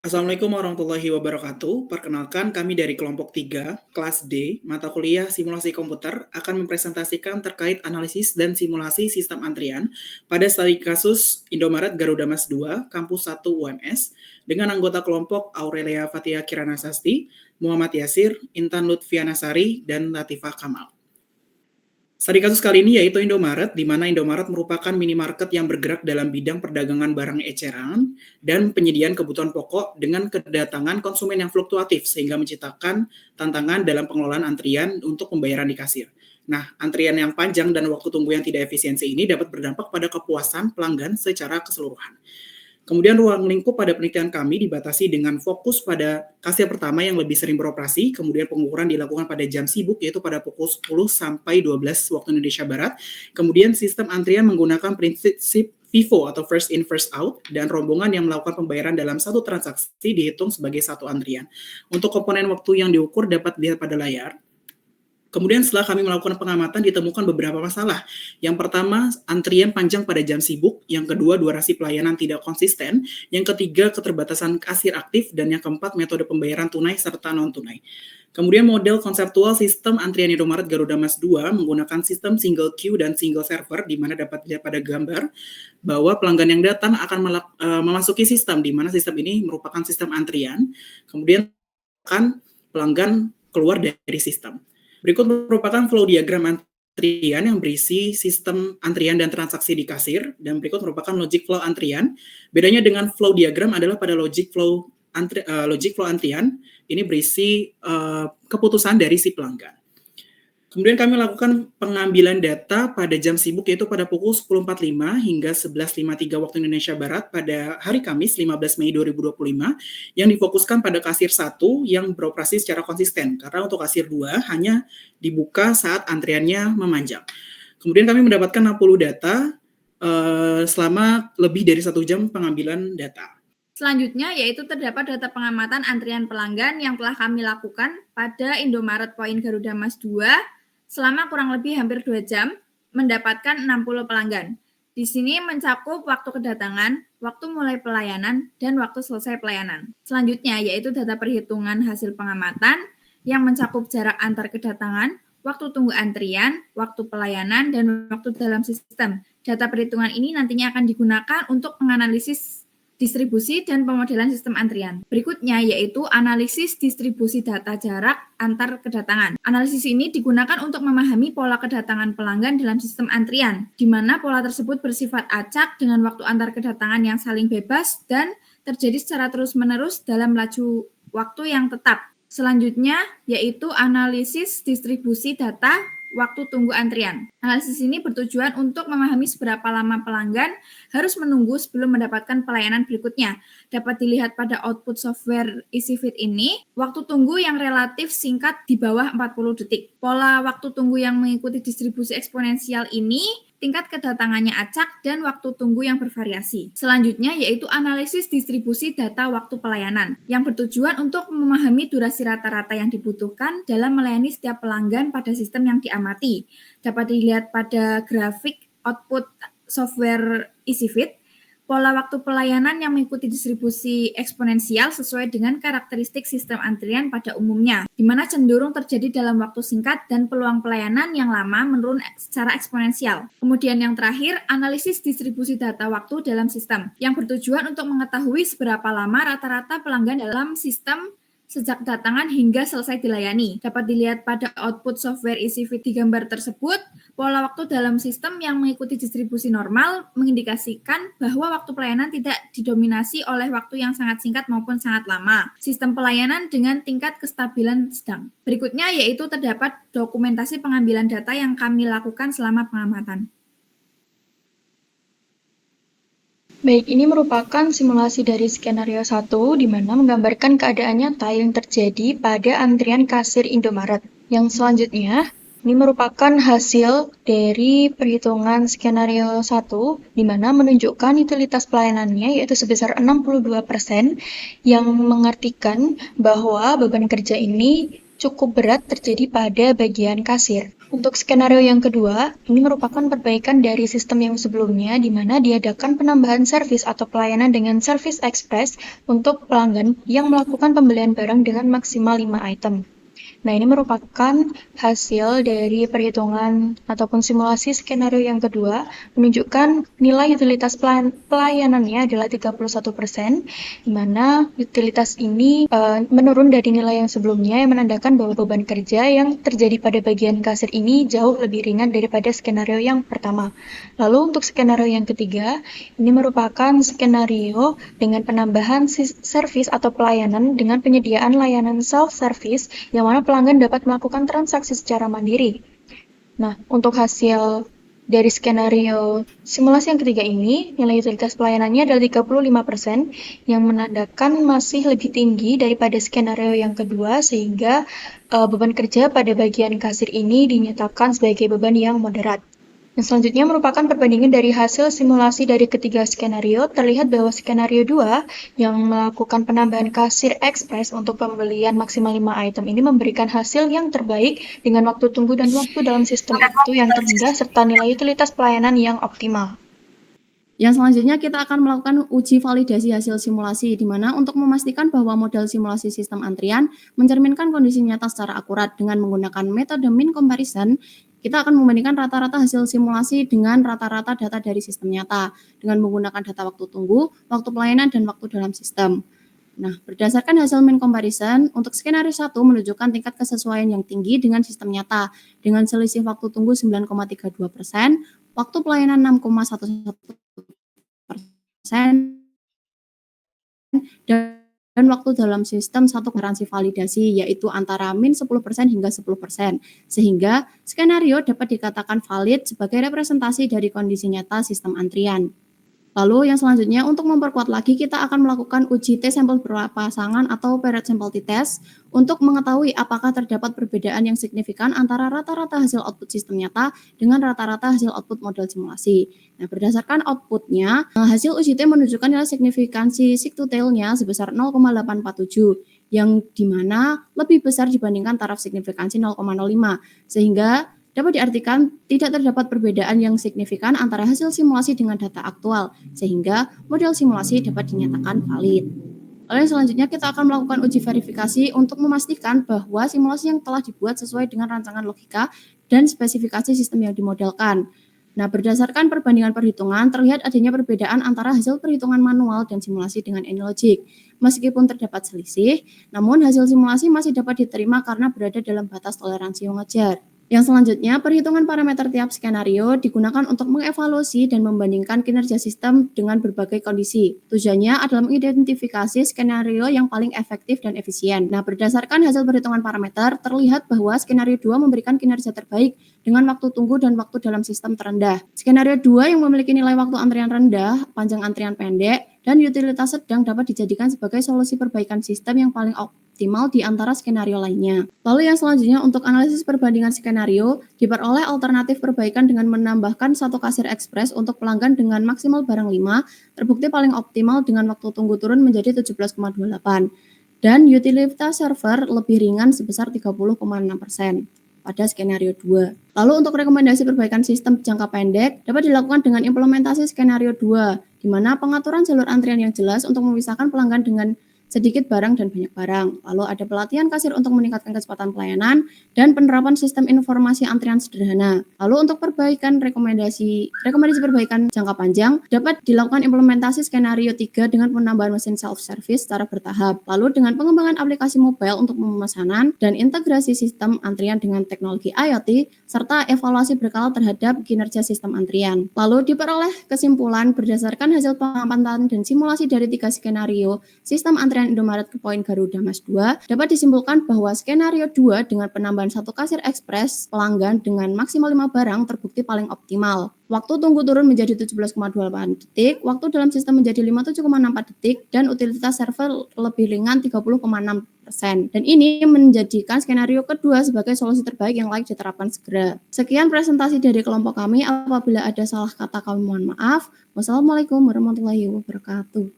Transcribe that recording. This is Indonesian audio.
Assalamualaikum warahmatullahi wabarakatuh. Perkenalkan kami dari kelompok 3, kelas D, mata kuliah simulasi komputer akan mempresentasikan terkait analisis dan simulasi sistem antrian pada studi kasus Indomaret Garuda Mas 2, Kampus 1 UMS, dengan anggota kelompok Aurelia Fatia Kirana Sasti, Muhammad Yasir, Intan Lutfiana Sari, dan Latifah Kamal. Studi kasus kali ini yaitu Indomaret, di mana Indomaret merupakan minimarket yang bergerak dalam bidang perdagangan barang eceran dan penyediaan kebutuhan pokok dengan kedatangan konsumen yang fluktuatif sehingga menciptakan tantangan dalam pengelolaan antrian untuk pembayaran di kasir. Nah, antrian yang panjang dan waktu tunggu yang tidak efisiensi ini dapat berdampak pada kepuasan pelanggan secara keseluruhan. Kemudian ruang lingkup pada penelitian kami dibatasi dengan fokus pada kasir pertama yang lebih sering beroperasi, kemudian pengukuran dilakukan pada jam sibuk yaitu pada pukul 10 sampai 12 waktu Indonesia Barat. Kemudian sistem antrian menggunakan prinsip FIFO atau first in first out, dan rombongan yang melakukan pembayaran dalam satu transaksi dihitung sebagai satu antrian. Untuk komponen waktu yang diukur dapat dilihat pada layar. Kemudian setelah kami melakukan pengamatan ditemukan beberapa masalah. Yang pertama, antrian panjang pada jam sibuk. Yang kedua, durasi pelayanan tidak konsisten. Yang ketiga, keterbatasan kasir aktif. Dan yang keempat, metode pembayaran tunai serta non-tunai. Kemudian model konseptual sistem antrian Indomaret Garuda Mas 2 menggunakan sistem single queue dan single server, di mana dapat dilihat pada gambar bahwa pelanggan yang datang akan memasuki sistem, di mana sistem ini merupakan sistem antrian. Kemudian akan pelanggan keluar dari sistem. Berikut merupakan flow diagram antrian yang berisi sistem antrian dan transaksi di kasir, dan berikut merupakan logic flow antrian. Bedanya dengan flow diagram adalah pada logic flow antrian ini berisi keputusan dari si pelanggan. Kemudian kami lakukan pengambilan data pada jam sibuk yaitu pada pukul 10.45 hingga 11.53 waktu Indonesia Barat pada hari Kamis 15 Mei 2025 yang difokuskan pada kasir 1 yang beroperasi secara konsisten, karena untuk kasir 2 hanya dibuka saat antriannya memanjang. Kemudian kami mendapatkan 60 data selama lebih dari 1 jam pengambilan data. Selanjutnya yaitu terdapat data pengamatan antrian pelanggan yang telah kami lakukan pada Indomaret Point Garuda Mas 2 selama kurang lebih hampir 2 jam, mendapatkan 60 pelanggan. Di sini mencakup waktu kedatangan, waktu mulai pelayanan, dan waktu selesai pelayanan. Selanjutnya yaitu data perhitungan hasil pengamatan yang mencakup jarak antar kedatangan, waktu tunggu antrian, waktu pelayanan, dan waktu dalam sistem. Data perhitungan ini nantinya akan digunakan untuk menganalisis distribusi dan pemodelan sistem antrian. Berikutnya yaitu analisis distribusi data jarak antar kedatangan. Analisis ini digunakan untuk memahami pola kedatangan pelanggan dalam sistem antrian, di mana pola tersebut bersifat acak dengan waktu antar kedatangan yang saling bebas dan terjadi secara terus-menerus dalam laju waktu yang tetap. Selanjutnya yaitu analisis distribusi data waktu tunggu antrian. Analisis ini bertujuan untuk memahami seberapa lama pelanggan harus menunggu sebelum mendapatkan pelayanan berikutnya. Dapat dilihat pada output software EasyFit ini, waktu tunggu yang relatif singkat di bawah 40 detik. Pola waktu tunggu yang mengikuti distribusi eksponensial ini tingkat kedatangannya acak dan waktu tunggu yang bervariasi. Selanjutnya yaitu analisis distribusi data waktu pelayanan yang bertujuan untuk memahami durasi rata-rata yang dibutuhkan dalam melayani setiap pelanggan pada sistem yang diamati. Dapat dilihat pada grafik output software EasyFit. Pola waktu pelayanan yang mengikuti distribusi eksponensial sesuai dengan karakteristik sistem antrian pada umumnya, di mana cenderung terjadi dalam waktu singkat dan peluang pelayanan yang lama menurun secara eksponensial. Kemudian yang terakhir, analisis distribusi data waktu dalam sistem, yang bertujuan untuk mengetahui seberapa lama rata-rata pelanggan dalam sistem sejak datangan hingga selesai dilayani. Dapat dilihat pada output software EasyFit di gambar tersebut, pola waktu dalam sistem yang mengikuti distribusi normal mengindikasikan bahwa waktu pelayanan tidak didominasi oleh waktu yang sangat singkat maupun sangat lama. Sistem pelayanan dengan tingkat kestabilan sedang. Berikutnya yaitu terdapat dokumentasi pengambilan data yang kami lakukan selama pengamatan. Baik, ini merupakan simulasi dari skenario 1 di mana menggambarkan keadaan nyata yang terjadi pada antrian kasir Indomaret. Yang selanjutnya, ini merupakan hasil dari perhitungan skenario 1 di mana menunjukkan utilitas pelayanannya yaitu sebesar 62% yang mengartikan bahwa beban kerja ini cukup berat terjadi pada bagian kasir. Untuk skenario yang kedua, ini merupakan perbaikan dari sistem yang sebelumnya, di mana diadakan penambahan servis atau pelayanan dengan Service Express untuk pelanggan yang melakukan pembelian barang dengan maksimal 5 item. Nah, ini merupakan hasil dari perhitungan ataupun simulasi skenario yang kedua, menunjukkan nilai utilitas pelayanannya adalah 31%, di mana utilitas ini menurun dari nilai yang sebelumnya, yang menandakan bahwa beban kerja yang terjadi pada bagian kasir ini jauh lebih ringan daripada skenario yang pertama. Lalu untuk skenario yang ketiga, ini merupakan skenario dengan penambahan servis atau pelayanan dengan penyediaan layanan self-service yang mana pelanggan dapat melakukan transaksi secara mandiri. Nah, untuk hasil dari skenario simulasi yang ketiga ini, nilai utilitas pelayanannya adalah 35%, yang menandakan masih lebih tinggi daripada skenario yang kedua, sehingga beban kerja pada bagian kasir ini dinyatakan sebagai beban yang moderat. Yang selanjutnya merupakan perbandingan dari hasil simulasi dari ketiga skenario. Terlihat bahwa skenario 2 yang melakukan penambahan kasir ekspres untuk pembelian maksimal 5 item ini memberikan hasil yang terbaik dengan waktu tunggu dan waktu dalam sistem itu yang terendah serta nilai utilitas pelayanan yang optimal. Yang selanjutnya kita akan melakukan uji validasi hasil simulasi, di mana untuk memastikan bahwa model simulasi sistem antrian mencerminkan kondisi nyata secara akurat dengan menggunakan metode mean comparison. Kita akan membandingkan rata-rata hasil simulasi dengan rata-rata data dari sistem nyata dengan menggunakan data waktu tunggu, waktu pelayanan, dan waktu dalam sistem. Nah, berdasarkan hasil mean comparison, untuk skenario 1 menunjukkan tingkat kesesuaian yang tinggi dengan sistem nyata dengan selisih waktu tunggu 9,32%, waktu pelayanan 6,11%, dan waktu dalam sistem satu garansi validasi, yaitu antara min 10% hingga 10%, sehingga skenario dapat dikatakan valid sebagai representasi dari kondisi nyata sistem antrian. Lalu yang selanjutnya, untuk memperkuat lagi, kita akan melakukan uji T-sampel berpasangan atau paired sample t-test untuk mengetahui apakah terdapat perbedaan yang signifikan antara rata-rata hasil output sistem nyata dengan rata-rata hasil output model simulasi. Nah, berdasarkan outputnya, hasil uji T menunjukkan nilai signifikansi seek-to-tail-nya sebesar 0,847, yang dimana lebih besar dibandingkan taraf signifikansi 0,05, sehingga dapat diartikan tidak terdapat perbedaan yang signifikan antara hasil simulasi dengan data aktual, sehingga model simulasi dapat dinyatakan valid. Lalu selanjutnya kita akan melakukan uji verifikasi untuk memastikan bahwa simulasi yang telah dibuat sesuai dengan rancangan logika dan spesifikasi sistem yang dimodelkan. Nah, berdasarkan perbandingan perhitungan, terlihat adanya perbedaan antara hasil perhitungan manual dan simulasi dengan AnyLogic. Meskipun terdapat selisih, namun hasil simulasi masih dapat diterima karena berada dalam batas toleransi yang wajar. Yang selanjutnya, perhitungan parameter tiap skenario digunakan untuk mengevaluasi dan membandingkan kinerja sistem dengan berbagai kondisi. Tujuannya adalah mengidentifikasi skenario yang paling efektif dan efisien. Nah, berdasarkan hasil perhitungan parameter, terlihat bahwa skenario 2 memberikan kinerja terbaik dengan waktu tunggu dan waktu dalam sistem terendah. Skenario 2 yang memiliki nilai waktu antrian rendah, panjang antrian pendek, dan utilitas sedang dapat dijadikan sebagai solusi perbaikan sistem yang paling optimal di antara skenario lainnya. Lalu yang selanjutnya, untuk analisis perbandingan skenario, diperoleh alternatif perbaikan dengan menambahkan satu kasir ekspres untuk pelanggan dengan maksimal barang 5, terbukti paling optimal dengan waktu tunggu turun menjadi 17,28, dan utilitas server lebih ringan sebesar 30,6% pada skenario 2. Lalu untuk rekomendasi perbaikan sistem jangka pendek dapat dilakukan dengan implementasi skenario 2, di mana pengaturan jalur antrian yang jelas untuk memisahkan pelanggan dengan sedikit barang dan banyak barang. Lalu ada pelatihan kasir untuk meningkatkan kecepatan pelayanan dan penerapan sistem informasi antrian sederhana. Lalu untuk rekomendasi perbaikan jangka panjang dapat dilakukan implementasi skenario 3 dengan penambahan mesin self-service secara bertahap. Lalu dengan pengembangan aplikasi mobile untuk pemesanan dan integrasi sistem antrian dengan teknologi IoT serta evaluasi berkala terhadap kinerja sistem antrian. Lalu diperoleh kesimpulan berdasarkan hasil pengamatan dan simulasi dari 3 skenario sistem antrian Indomaret ke poin Garuda Mas 2, dapat disimpulkan bahwa skenario 2 dengan penambahan satu kasir ekspres pelanggan dengan maksimal 5 barang terbukti paling optimal. Waktu tunggu turun menjadi 17,28 detik, waktu dalam sistem menjadi 57,64 detik, dan utilitas server lebih ringan 30,6%. Dan ini menjadikan skenario kedua sebagai solusi terbaik yang layak diterapkan segera. Sekian presentasi dari kelompok kami. Apabila ada salah kata kami mohon maaf. Wassalamualaikum warahmatullahi wabarakatuh.